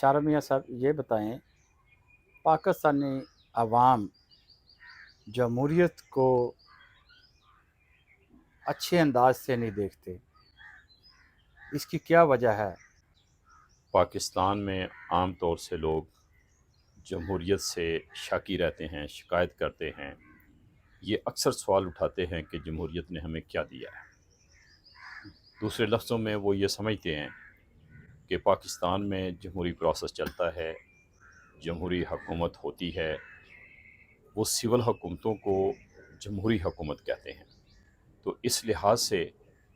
شارع میاں صاحب یہ بتائیں، پاکستانی عوام جمہوریت کو اچھے انداز سے نہیں دیکھتے، اس کی کیا وجہ ہے؟ پاکستان میں عام طور سے لوگ جمہوریت سے شاکی رہتے ہیں، شکایت کرتے ہیں، یہ اکثر سوال اٹھاتے ہیں کہ جمہوریت نے ہمیں کیا دیا ہے۔ دوسرے لفظوں میں وہ یہ سمجھتے ہیں کہ پاکستان میں جمہوری پروسیس چلتا ہے، جمہوری حکومت ہوتی ہے، وہ سول حکومتوں کو جمہوری حکومت کہتے ہیں۔ تو اس لحاظ سے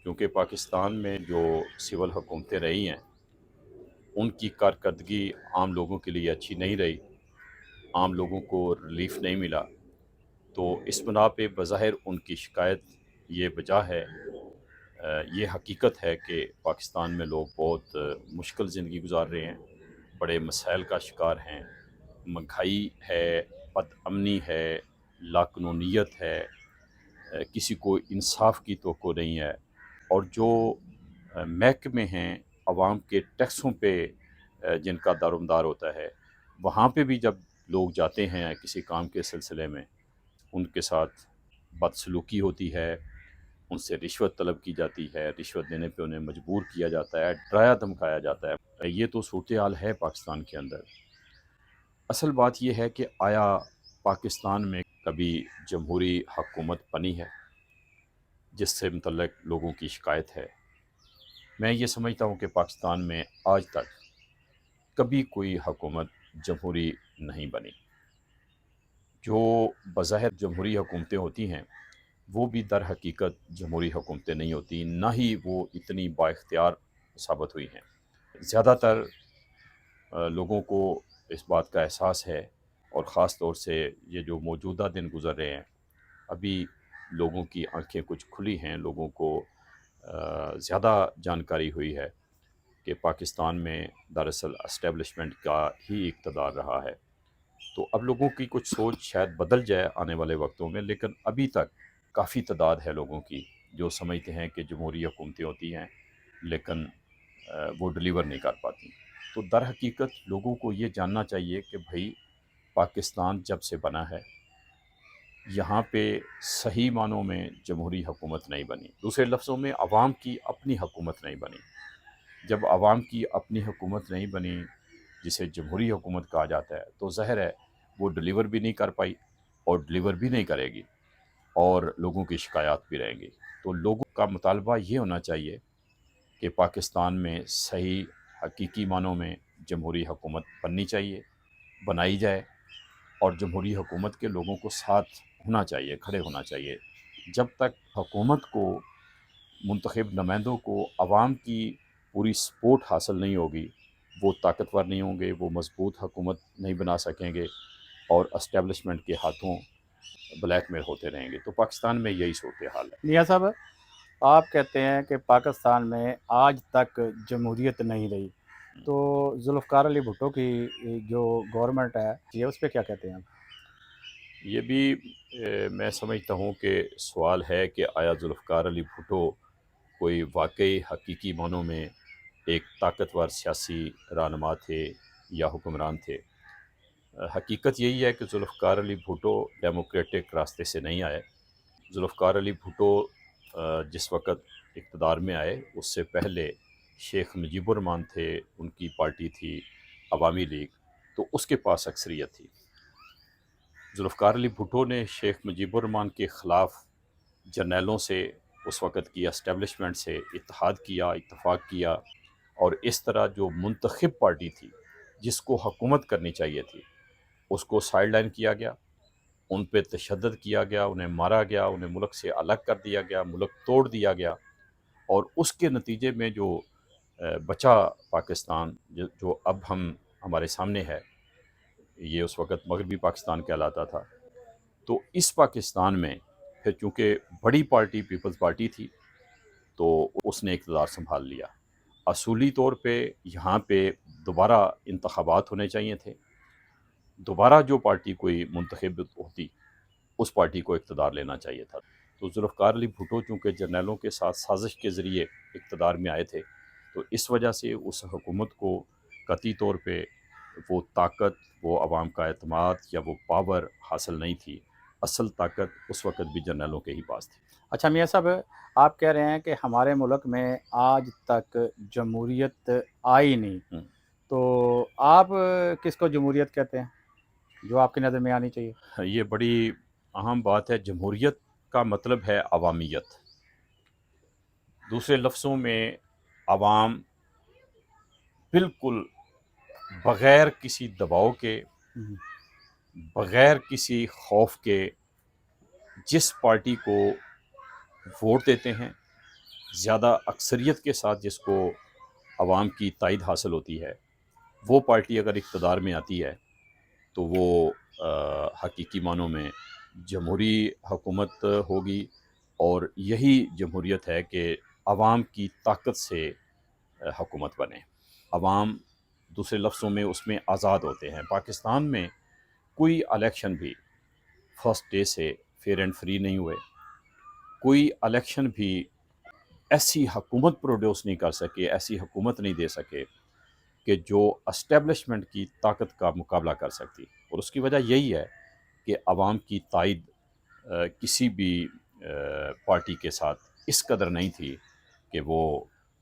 کیونکہ پاکستان میں جو سول حکومتیں رہی ہیں ان کی کارکردگی عام لوگوں کے لیے اچھی نہیں رہی، عام لوگوں کو ریلیف نہیں ملا، تو اس بنا پہ بظاہر ان کی شکایت یہ وجہ ہے، یہ حقیقت ہے کہ پاکستان میں لوگ بہت مشکل زندگی گزار رہے ہیں، بڑے مسائل کا شکار ہیں، مہنگائی ہے، بد امنی ہے، لاقانونیت ہے، کسی کو انصاف کی توقع نہیں ہے، اور جو محکمے ہیں عوام کے ٹیکسوں پہ جن کا دارومدار ہوتا ہے، وہاں پہ بھی جب لوگ جاتے ہیں کسی کام کے سلسلے میں ان کے ساتھ بدسلوکی ہوتی ہے، ان سے رشوت طلب کی جاتی ہے، رشوت دینے پہ انہیں مجبور کیا جاتا ہے، ڈرایا دھمکایا جاتا ہے۔ یہ تو صورتحال ہے پاکستان کے اندر۔ اصل بات یہ ہے کہ آیا پاکستان میں کبھی جمہوری حکومت بنی ہے جس سے متعلق لوگوں کی شکایت ہے؟ میں یہ سمجھتا ہوں کہ پاکستان میں آج تک کبھی کوئی حکومت جمہوری نہیں بنی۔ جو بظاہر جمہوری حکومتیں ہوتی ہیں وہ بھی در حقیقت جمہوری حکومتیں نہیں ہوتی، نہ ہی وہ اتنی با اختیار ثابت ہوئی ہیں۔ زیادہ تر لوگوں کو اس بات کا احساس ہے، اور خاص طور سے یہ جو موجودہ دن گزر رہے ہیں، ابھی لوگوں کی آنکھیں کچھ کھلی ہیں، لوگوں کو زیادہ جانکاری ہوئی ہے کہ پاکستان میں دراصل اسٹیبلشمنٹ کا ہی اقتدار رہا ہے۔ تو اب لوگوں کی کچھ سوچ شاید بدل جائے آنے والے وقتوں میں، لیکن ابھی تک کافی تعداد ہے لوگوں کی جو سمجھتے ہیں کہ جمہوری حکومتیں ہوتی ہیں لیکن وہ ڈلیور نہیں کر پاتی۔ تو در حقیقت لوگوں کو یہ جاننا چاہیے کہ بھائی پاکستان جب سے بنا ہے یہاں پہ صحیح معنوں میں جمہوری حکومت نہیں بنی، دوسرے لفظوں میں عوام کی اپنی حکومت نہیں بنی۔ جب عوام کی اپنی حکومت نہیں بنی جسے جمہوری حکومت کہا جاتا ہے تو ظاہر ہے وہ ڈلیور بھی نہیں کر پائی اور ڈلیور بھی نہیں کرے گی، اور لوگوں کی شکایات بھی رہیں گی۔ تو لوگوں کا مطالبہ یہ ہونا چاہیے کہ پاکستان میں صحیح حقیقی معنوں میں جمہوری حکومت بننی چاہیے، بنائی جائے، اور جمہوری حکومت کے لوگوں کو ساتھ ہونا چاہیے، کھڑے ہونا چاہیے۔ جب تک حکومت کو، منتخب نمائندوں کو عوام کی پوری سپورٹ حاصل نہیں ہوگی، وہ طاقتور نہیں ہوں گے، وہ مضبوط حکومت نہیں بنا سکیں گے، اور اسٹیبلشمنٹ کے ہاتھوں بلیک میل ہوتے رہیں گے۔ تو پاکستان میں یہی صورتحال ہے۔ میاں صاحب، آپ کہتے ہیں کہ پاکستان میں آج تک جمہوریت نہیں رہی، تو ذوالفقار علی بھٹو کی جو گورنمنٹ ہے یہ اس پہ کیا کہتے ہیں آپ؟ یہ بھی میں سمجھتا ہوں کہ سوال ہے کہ آیا ذوالفقار علی بھٹو کوئی واقعی حقیقی معنوں میں ایک طاقتور سیاسی رہنما تھے یا حکمران تھے؟ حقیقت یہی ہے کہ ذوالفقار علی بھٹو ڈیموکریٹک راستے سے نہیں آئے۔ ذوالفقار علی بھٹو جس وقت اقتدار میں آئے اس سے پہلے شیخ مجیب الرحمان تھے، ان کی پارٹی تھی عوامی لیگ، تو اس کے پاس اکثریت تھی۔ ذوالفقار علی بھٹو نے شیخ مجیب الرحمان کے خلاف جرنیلوں سے، اس وقت کی اسٹیبلشمنٹ سے اتحاد کیا، اتفاق کیا، اور اس طرح جو منتخب پارٹی تھی جس کو حکومت کرنی چاہیے تھی اس کو سائیڈ لائن کیا گیا، ان پہ تشدد کیا گیا، انہیں مارا گیا، انہیں ملک سے الگ کر دیا گیا، ملک توڑ دیا گیا، اور اس کے نتیجے میں جو بچا پاکستان جو اب ہمارے سامنے ہے، یہ اس وقت مغربی پاکستان کہلاتا تھا۔ تو اس پاکستان میں پھر چونکہ بڑی پارٹی پیپلز پارٹی تھی تو اس نے اقتدار سنبھال لیا۔ اصولی طور پہ یہاں پہ دوبارہ انتخابات ہونے چاہیے تھے، دوبارہ جو پارٹی کوئی منتخب ہوتی اس پارٹی کو اقتدار لینا چاہیے تھا۔ تو ذوالفقار علی بھٹو چونکہ جرنیلوں کے ساتھ سازش کے ذریعے اقتدار میں آئے تھے، تو اس وجہ سے اس حکومت کو قطعی طور پہ وہ طاقت، وہ عوام کا اعتماد یا وہ پاور حاصل نہیں تھی، اصل طاقت اس وقت بھی جرنیلوں کے ہی پاس تھی۔ اچھا میاں صاحب، آپ کہہ رہے ہیں کہ ہمارے ملک میں آج تک جمہوریت آئی نہیں، ہوں۔ تو آپ کس کو جمہوریت کہتے ہیں جو آپ کی نظر میں آنی چاہیے؟ یہ بڑی اہم بات ہے۔ جمہوریت کا مطلب ہے عوامیت، دوسرے لفظوں میں عوام بالکل بغیر کسی دباؤ کے، بغیر کسی خوف کے جس پارٹی کو ووٹ دیتے ہیں، زیادہ اکثریت کے ساتھ جس کو عوام کی تائید حاصل ہوتی ہے، وہ پارٹی اگر اقتدار میں آتی ہے تو وہ حقیقی معنوں میں جمہوری حکومت ہوگی، اور یہی جمہوریت ہے کہ عوام کی طاقت سے حکومت بنے۔ عوام دوسرے لفظوں میں اس میں آزاد ہوتے ہیں۔ پاکستان میں کوئی الیکشن بھی فرسٹ ڈے سے فیئر اینڈ فری نہیں ہوئے، کوئی الیکشن بھی ایسی حکومت پروڈیوس نہیں کر سکے، ایسی حکومت نہیں دے سکے کہ جو اسٹیبلشمنٹ کی طاقت کا مقابلہ کر سکتی، اور اس کی وجہ یہی ہے کہ عوام کی تائید کسی بھی پارٹی کے ساتھ اس قدر نہیں تھی کہ وہ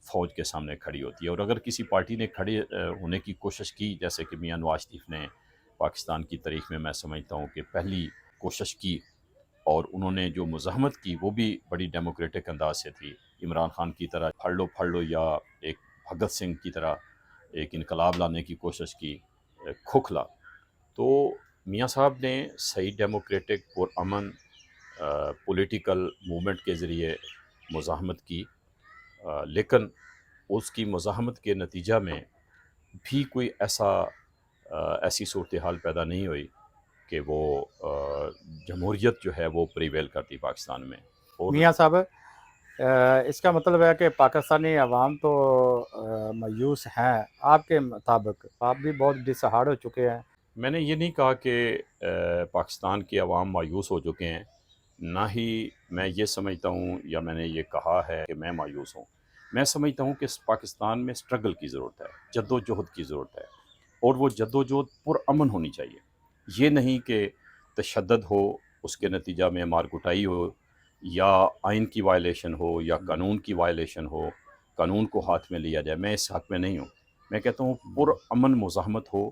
فوج کے سامنے کھڑی ہوتی ہے۔ اور اگر کسی پارٹی نے کھڑے ہونے کی کوشش کی، جیسے کہ میاں نواز شریف نے پاکستان کی تاریخ میں سمجھتا ہوں کہ پہلی کوشش کی، اور انہوں نے جو مزاحمت کی وہ بھی بڑی ڈیموکریٹک انداز سے تھی، عمران خان کی طرح پھڑ لو یا ایک بھگت سنگھ کی طرح ایک انقلاب لانے کی کوشش کی، کھوکھلا۔ تو میاں صاحب نے صحیح ڈیموکریٹک اور امن پولیٹیکل موومنٹ کے ذریعے مزاحمت کی، لیکن اس کی مزاحمت کے نتیجہ میں بھی کوئی ایسی صورتحال پیدا نہیں ہوئی کہ وہ جمہوریت جو ہے وہ پریویل کرتی پاکستان میں۔ اور میاں صاحب، اس کا مطلب ہے کہ پاکستانی عوام تو مایوس ہیں، آپ کے مطابق آپ بھی بہت ڈسہارڈ ہو چکے ہیں۔ میں نے یہ نہیں کہا کہ پاکستان کے عوام مایوس ہو چکے ہیں، نہ ہی میں یہ سمجھتا ہوں یا میں نے یہ کہا ہے کہ میں مایوس ہوں۔ میں سمجھتا ہوں کہ پاکستان میں سٹرگل کی ضرورت ہے، جد و جہد کی ضرورت ہے، اور وہ جد و جہد پرامن ہونی چاہیے۔ یہ نہیں کہ تشدد ہو، اس کے نتیجہ میں مار کٹائی ہو، یا آئین کی وائلیشن ہو، یا قانون کی وائلیشن ہو، قانون کو ہاتھ میں لیا جائے۔ میں اس حق میں نہیں ہوں۔ میں کہتا ہوں پرامن مزاحمت ہو،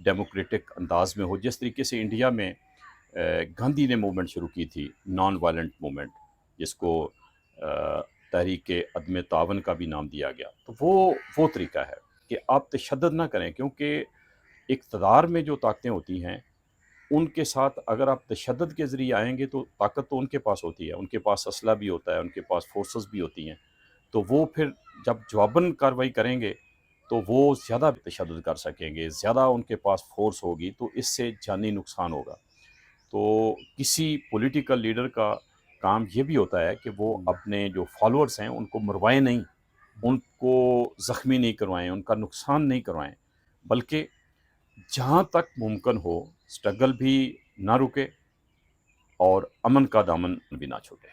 ڈیموکریٹک انداز میں ہو، جس طریقے سے انڈیا میں گاندھی نے موومنٹ شروع کی تھی، نان وائلنٹ موومنٹ، جس کو تحریک عدم تعاون کا بھی نام دیا گیا۔ تو وہ طریقہ ہے کہ آپ تشدد نہ کریں، کیونکہ اقتدار میں جو طاقتیں ہوتی ہیں ان کے ساتھ اگر آپ تشدد کے ذریعے آئیں گے تو طاقت تو ان کے پاس ہوتی ہے، ان کے پاس اسلحہ بھی ہوتا ہے، ان کے پاس فورسز بھی ہوتی ہیں، تو وہ پھر جب جواباً کارروائی کریں گے تو وہ زیادہ تشدد کر سکیں گے، زیادہ ان کے پاس فورس ہوگی، تو اس سے جانی نقصان ہوگا۔ تو کسی پولیٹیکل لیڈر کا کام یہ بھی ہوتا ہے کہ وہ اپنے جو فالوورز ہیں ان کو مروائیں نہیں، ان کو زخمی نہیں کروائیں، ان کا نقصان نہیں کروائیں، بلکہ جہاں تک ممکن ہو سٹرگل بھی نہ رکے اور امن کا دامن بھی نہ چھوٹے۔